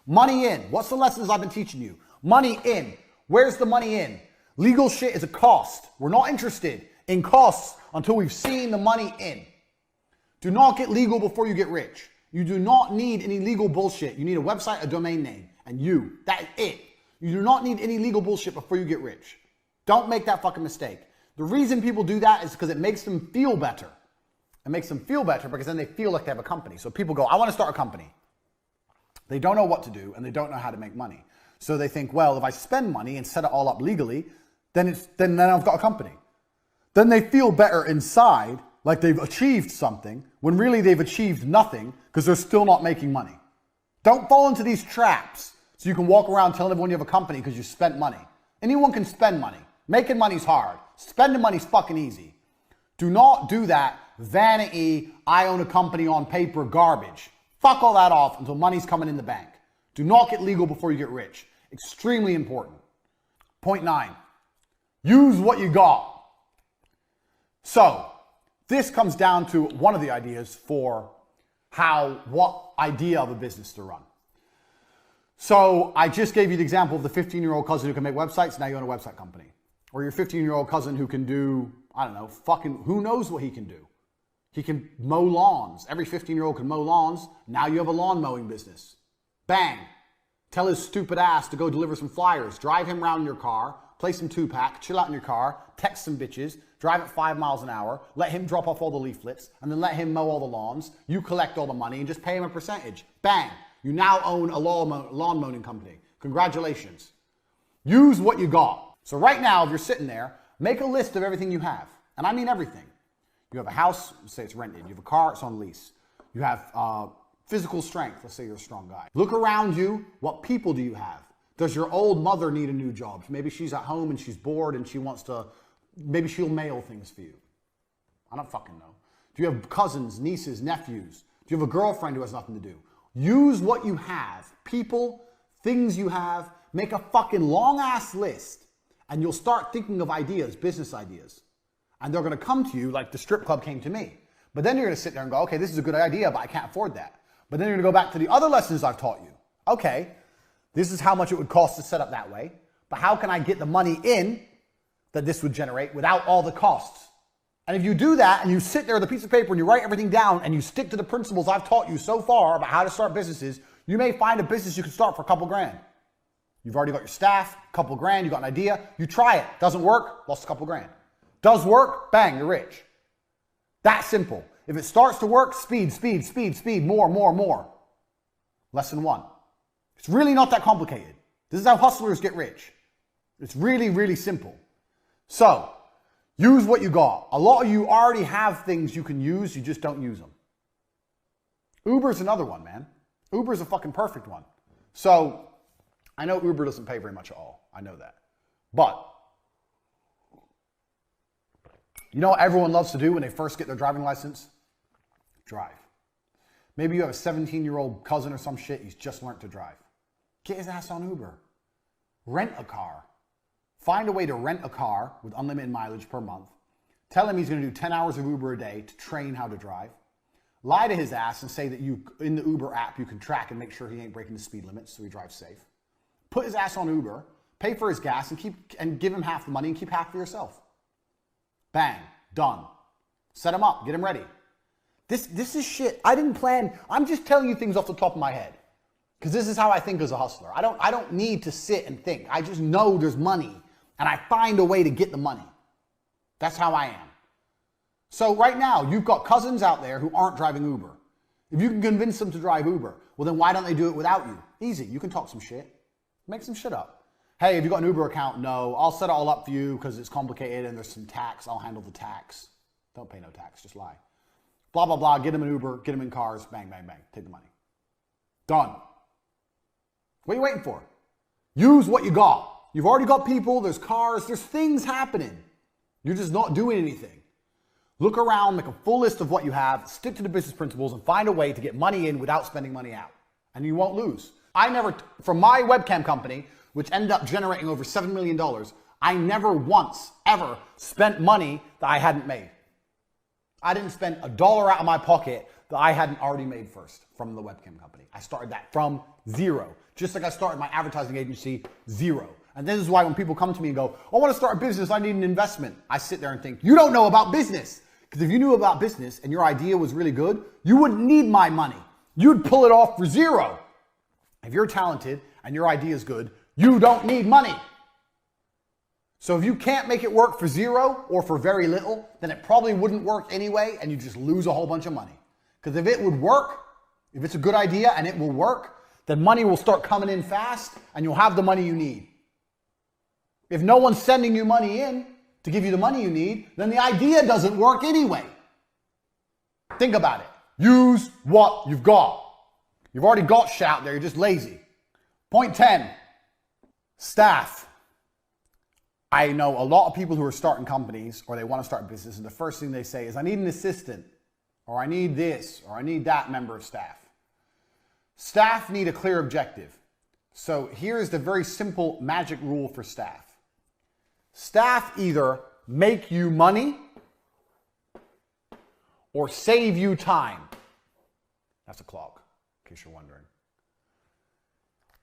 Money in. What's the lessons I've been teaching you? Money in. Where's the money in? Legal shit is a cost. We're not interested in costs until we've seen the money in. Do not get legal before you get rich. You do not need any legal bullshit. You need a website, a domain name, and you. That is it. You do not need any legal bullshit before you get rich. Don't make that fucking mistake. The reason people do that is because it makes them feel better. It makes them feel better because then they feel like they have a company. So people go, I want to start a company. They don't know what to do and they don't know how to make money. So they think, well, if I spend money and set it all up legally, then I've got a company. Then they feel better inside, like they've achieved something, when really they've achieved nothing because they're still not making money. Don't fall into these traps so you can walk around telling everyone you have a company because you spent money. Anyone can spend money. Making money's hard. Spending money's fucking easy. Do not do that vanity, I own a company on paper garbage. Fuck all that off until money's coming in the bank. Do not get legal before you get rich. Extremely important. Point 9. Use what you got. So, this comes down to one of the ideas for what idea of a business to run. So, I just gave you the example of the 15-year-old cousin who can make websites, now you own a website company. Or your 15-year-old cousin who can do, I don't know, fucking, who knows what he can do. He can mow lawns. Every 15-year-old can mow lawns. Now you have a lawn mowing business. Bang. Tell his stupid ass to go deliver some flyers. Drive him around in your car. Play some 2-pack. Chill out in your car. Text some bitches. Drive at 5 miles an hour. Let him drop off all the leaflets. And then let him mow all the lawns. You collect all the money and just pay him a percentage. Bang. You now own a lawn mowing company. Congratulations. Use what you got. So right now, if you're sitting there, make a list of everything you have. And I mean everything. You have a house, say it's rented. You have a car, it's on lease. You have physical strength, let's say you're a strong guy. Look around you, what people do you have? Does your old mother need a new job? Maybe she's at home and she's bored and she wants to, maybe she'll mail things for you. I don't fucking know. Do you have cousins, nieces, nephews? Do you have a girlfriend who has nothing to do? Use what you have, people, things you have, make a fucking long ass list and you'll start thinking of ideas, business ideas. And they're going to come to you like the strip club came to me. But then you're going to sit there and go, okay, this is a good idea, but I can't afford that. But then you're going to go back to the other lessons I've taught you. Okay, this is how much it would cost to set up that way. But how can I get the money in that this would generate without all the costs? And if you do that and you sit there with a piece of paper and you write everything down and you stick to the principles I've taught you so far about how to start businesses, you may find a business you can start for a couple grand. You've already got your staff, a couple grand, you got an idea, you try it. Doesn't work, lost a couple grand. Does work, bang, you're rich. That simple. If it starts to work, speed, speed, speed, speed, more, more, more. Lesson 1. It's really not that complicated. This is how hustlers get rich. It's really, really simple. So, use what you got. A lot of you already have things you can use, you just don't use them. Uber's another one, man. Uber's a fucking perfect one. So, I know Uber doesn't pay very much at all. I know that. But, you know what everyone loves to do when they first get their driving license? Drive. Maybe you have a 17-year-old cousin or some shit, he's just learned to drive. Get his ass on Uber. Rent a car. Find a way to rent a car with unlimited mileage per month. Tell him he's going to do 10 hours of Uber a day to train how to drive. Lie to his ass and say that in the Uber app, you can track and make sure he ain't breaking the speed limit so he drives safe. Put his ass on Uber, pay for his gas, and give him half the money and keep half for yourself. Bang, done. Set him up, get him ready. This is shit. I didn't plan. I'm just telling you things off the top of my head. Because this is how I think as a hustler. I don't need to sit and think. I just know there's money and I find a way to get the money. That's how I am. So right now, you've got cousins out there who aren't driving Uber. If you can convince them to drive Uber, well then why don't they do it without you? Easy, you can talk some shit. Make some shit up. Hey, have you got an Uber account? No. I'll set it all up for you because it's complicated and there's some tax. I'll handle the tax. Don't pay no tax, just lie. Blah, blah, blah. Get them an Uber, get them in cars, bang, bang, bang. Take the money. Done. What are you waiting for? Use what you got. You've already got people, there's cars, there's things happening. You're just not doing anything. Look around, make a full list of what you have, stick to the business principles, and find a way to get money in without spending money out. And you won't lose. From my webcam company, which ended up generating over $7 million, I never once, ever spent money that I hadn't made. I didn't spend $1 out of my pocket that I hadn't already made first from the webcam company. I started that from zero. Just like I started my advertising agency, zero. And this is why when people come to me and go, I want to start a business, I need an investment. I sit there and think, you don't know about business. Because if you knew about business and your idea was really good, you wouldn't need my money. You'd pull it off for zero. If you're talented and your idea is good, you don't need money. So if you can't make it work for zero or for very little, then it probably wouldn't work anyway and you just lose a whole bunch of money. Because if it would work, if it's a good idea and it will work, then money will start coming in fast and you'll have the money you need. If no one's sending you money in to give you the money you need, then the idea doesn't work anyway. Think about it. Use what you've got. You've already got shit out there, you're just lazy. Point 10, staff. I know a lot of people who are starting companies or they want to start business and the first thing they say is, I need an assistant, or I need this, or I need that member of staff. Staff need a clear objective. So here's the very simple magic rule for staff. Staff either make you money or save you time. That's a clock, in case you're wondering.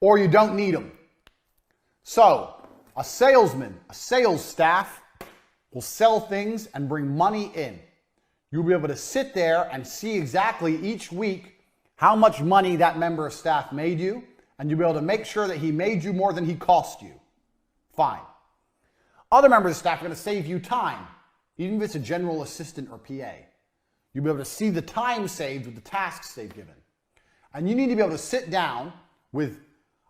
Or you don't need them. So, a salesman, a sales staff will sell things and bring money in. You'll be able to sit there and see exactly each week how much money that member of staff made you, and you'll be able to make sure that he made you more than he cost you. Fine. Other members of staff are going to save you time, even if it's a general assistant or PA. You'll be able to see the time saved with the tasks they've given. And you need to be able to sit down with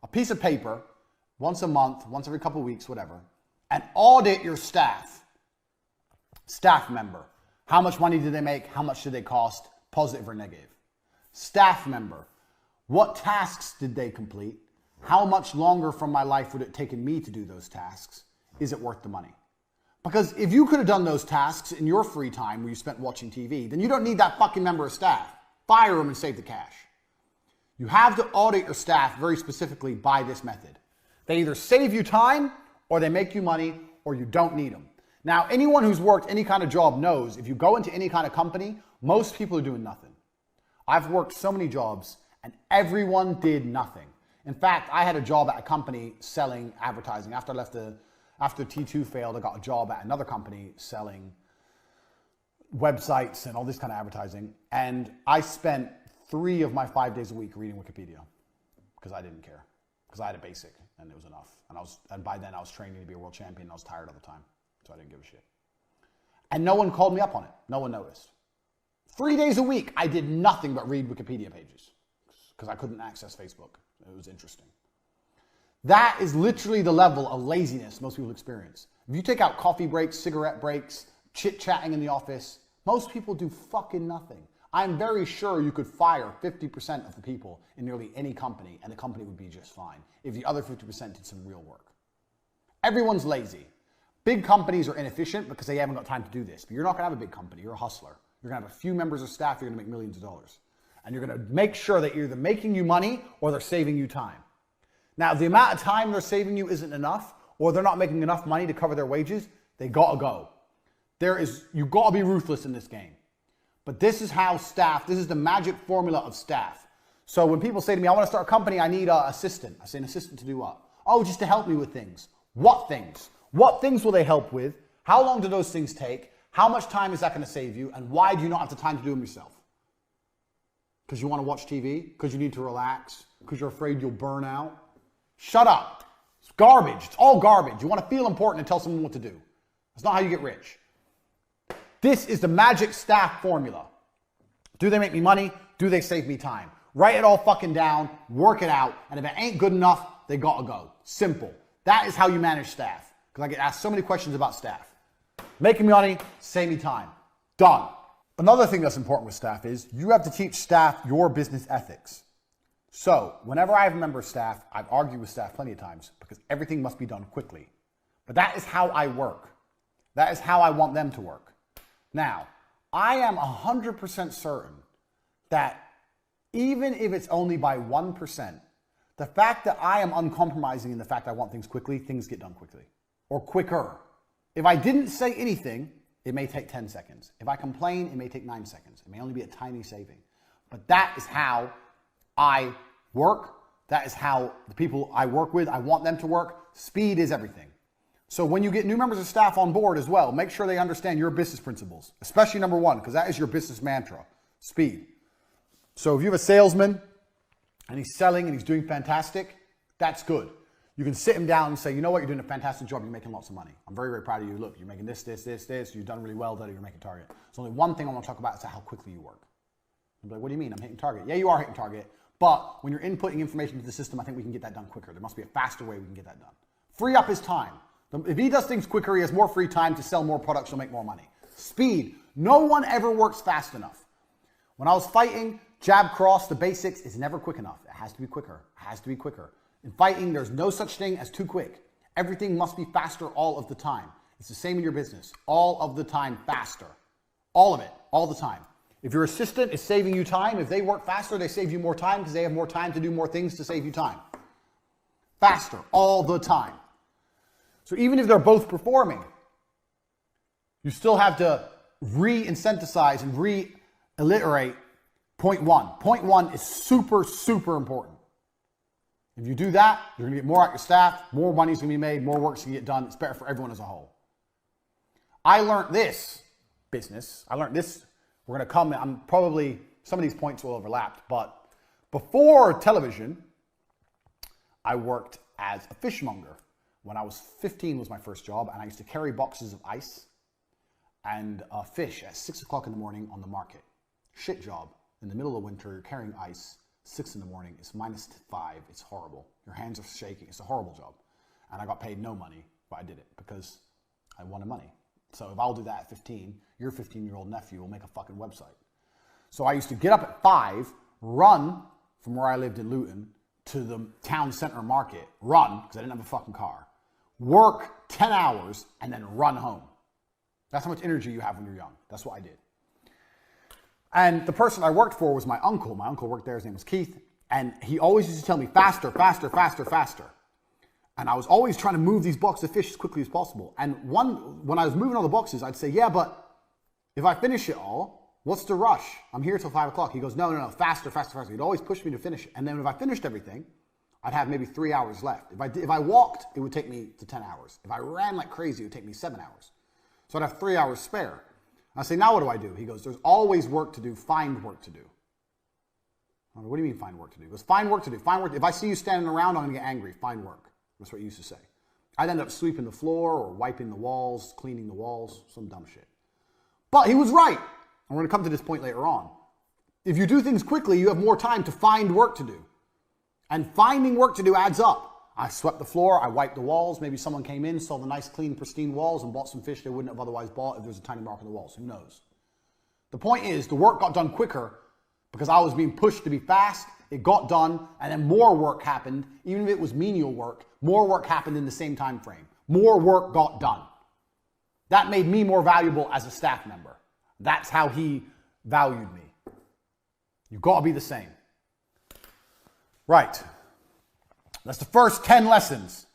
a piece of paper once a month, once every couple of weeks, whatever, and audit your staff. Staff member. How much money did they make? How much did they cost? Positive or negative. Staff member. What tasks did they complete? How much longer from my life would it taken me to do those tasks? Is it worth the money? Because if you could have done those tasks in your free time where you spent watching TV, then you don't need that fucking member of staff. Fire them and save the cash. You have to audit your staff very specifically by this method. They either save you time, or they make you money, or you don't need them. Now, anyone who's worked any kind of job knows if you go into any kind of company, most people are doing nothing. I've worked so many jobs, and everyone did nothing. In fact, I had a job at a company selling advertising. After T2 failed, I got a job at another company selling websites and all this kind of advertising. And I spent 3 of my 5 days a week reading Wikipedia because I didn't care. Because I had a basic and it was enough. And by then I was training to be a world champion and I was tired all the time. So I didn't give a shit. And no one called me up on it. No one noticed. 3 days a week, I did nothing but read Wikipedia pages because I couldn't access Facebook. It was interesting. That is literally the level of laziness most people experience. If you take out coffee breaks, cigarette breaks, chit-chatting in the office, most people do fucking nothing. I'm very sure you could fire 50% of the people in nearly any company and the company would be just fine if the other 50% did some real work. Everyone's lazy. Big companies are inefficient because they haven't got time to do this. But you're not going to have a big company. You're a hustler. You're going to have a few members of staff. You're going to make millions of dollars. And you're going to make sure that you're either making you money or they're saving you time. Now, if the amount of time they're saving you isn't enough, or they're not making enough money to cover their wages, they got to go. You've got to be ruthless in this game. But this is how staff, this is the magic formula of staff. So when people say to me, I want to start a company, I need an assistant. I say, an assistant to do what? Oh, just to help me with things. What things? What things will they help with? How long do those things take? How much time is that going to save you? And why do you not have the time to do them yourself? Because you want to watch TV? Because you need to relax? Because you're afraid you'll burn out? Shut up. It's garbage. It's all garbage. You want to feel important and tell someone what to do. That's not how you get rich. This is the magic staff formula. Do they make me money? Do they save me time? Write it all fucking down, work it out, and if it ain't good enough, they gotta go. Simple. That is how you manage staff. Because I get asked so many questions about staff. Making me money, save me time. Done. Another thing that's important with staff is you have to teach staff your business ethics. So, whenever I have a member of staff, I've argued with staff plenty of times because everything must be done quickly. But that is how I work. That is how I want them to work. Now, I am 100% certain that even if it's only by 1%, the fact that I am uncompromising in the fact I want things quickly, things get done quickly. Or quicker. If I didn't say anything, it may take 10 seconds. If I complain, it may take 9 seconds. It may only be a tiny saving. But that is how I work. That is how the people I work with, I want them to work. Speed is everything. So when you get new members of staff on board as well, make sure they understand your business principles, especially number one, because that is your business mantra, speed. So if you have a salesman and he's selling and he's doing fantastic, that's good. You can sit him down and say, you know what, you're doing a fantastic job, you're making lots of money. I'm very, very proud of you. Look, you're making this, you've done really well, you're making target. There's only one thing I want to talk about is how quickly you work. I'm like, what do you mean? I'm hitting target. Yeah, you are hitting target, but when you're inputting information into the system, I think we can get that done quicker. There must be a faster way we can get that done. Free up his time. If he does things quicker, he has more free time to sell more products, he'll make more money. Speed. No one ever works fast enough. When I was fighting, jab, cross, the basics is never quick enough. It has to be quicker. It has to be quicker. In fighting, there's no such thing as too quick. Everything must be faster all of the time. It's the same in your business. All of the time, faster. All of it, all the time. If your assistant is saving you time, if they work faster, they save you more time because they have more time to do more things to save you time. Faster, all the time. So even if they're both performing, you still have to re-incentivize and re-alliterate point one. Point one is super, super important. If you do that, you're going to get more out your staff, more money's going to be made, more work's going to get done. It's better for everyone as a whole. I learned this business. I learned this. We're going to come, I'm probably, some of these points will overlap, but before television, I worked as a fishmonger. When I was 15 was my first job, and I used to carry boxes of ice and fish at 6 o'clock in the morning on the market. Shit job. In the middle of winter, you're carrying ice, 6 in the morning, it's -5, it's horrible. Your hands are shaking, it's a horrible job. And I got paid no money, but I did it because I wanted money. So if I'll do that at 15, your 15-year-old nephew will make a fucking website. So I used to get up at 5, run from where I lived in Luton to the town center market, run, because I didn't have a fucking car, work 10 hours, and then run home. That's how much energy you have when you're young. That's what I did. And the person I worked for was my uncle. My uncle worked there, his name was Keith, and he always used to tell me, faster, faster, faster, faster. And I was always trying to move these boxes of fish as quickly as possible. And when I was moving all the boxes, I'd say, yeah, but if I finish it all, what's the rush? I'm here till 5 o'clock. He goes, no, faster, faster, faster. He'd always push me to finish it. And then if I finished everything, I'd have maybe 3 hours left. If I walked, it would take me to 10 hours. If I ran like crazy, it would take me 7 hours. So I'd have 3 hours spare. I say, now what do? He goes, there's always work to do. Find work to do. I go, what do you mean find work to do? He goes, find work to do. Find work. If I see you standing around, I'm going to get angry. Find work. That's what he used to say. I'd end up sweeping the floor or wiping the walls, cleaning the walls, some dumb shit. But he was right. And we're going to come to this point later on. If you do things quickly, you have more time to find work to do. And finding work to do adds up. I swept the floor, I wiped the walls. Maybe someone came in, saw the nice, clean, pristine walls and bought some fish they wouldn't have otherwise bought if there was a tiny mark on the walls. Who knows? The point is, the work got done quicker because I was being pushed to be fast. It got done, and then more work happened. Even if it was menial work, more work happened in the same time frame. More work got done. That made me more valuable as a staff member. That's how he valued me. You've got to be the same. Right. That's the first 10 lessons.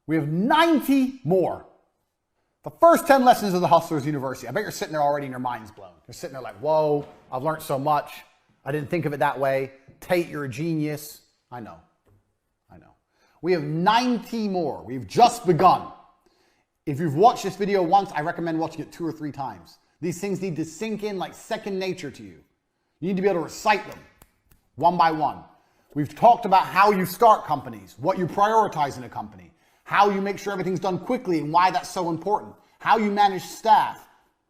We have 90 more. The first 10 lessons of the Hustlers University. I bet you're sitting there already and your mind's blown. You're sitting there like, whoa, I've learned so much. I didn't think of it that way. Tate, you're a genius. I know. We have 90 more. We've just begun. If you've watched this video once, I recommend watching it 2 or 3 times. These things need to sink in like second nature to you. You need to be able to recite them one by one. We've talked about how you start companies, what you prioritize in a company, how you make sure everything's done quickly and why that's so important, how you manage staff,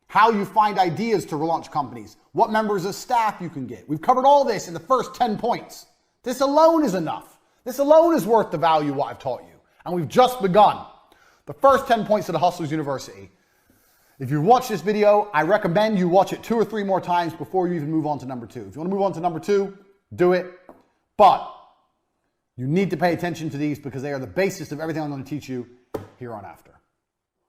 how you find ideas to launch companies, what members of staff you can get. We've covered all this in the first 10 points. This alone is enough. This alone is worth the value of what I've taught you. And we've just begun. The first 10 points of the Hustlers University. If you watch this video, I recommend you watch it 2 or 3 more times before you even move on to number 2. If you want to move on to number 2, do it. But you need to pay attention to these because they are the basis of everything I'm going to teach you here on after.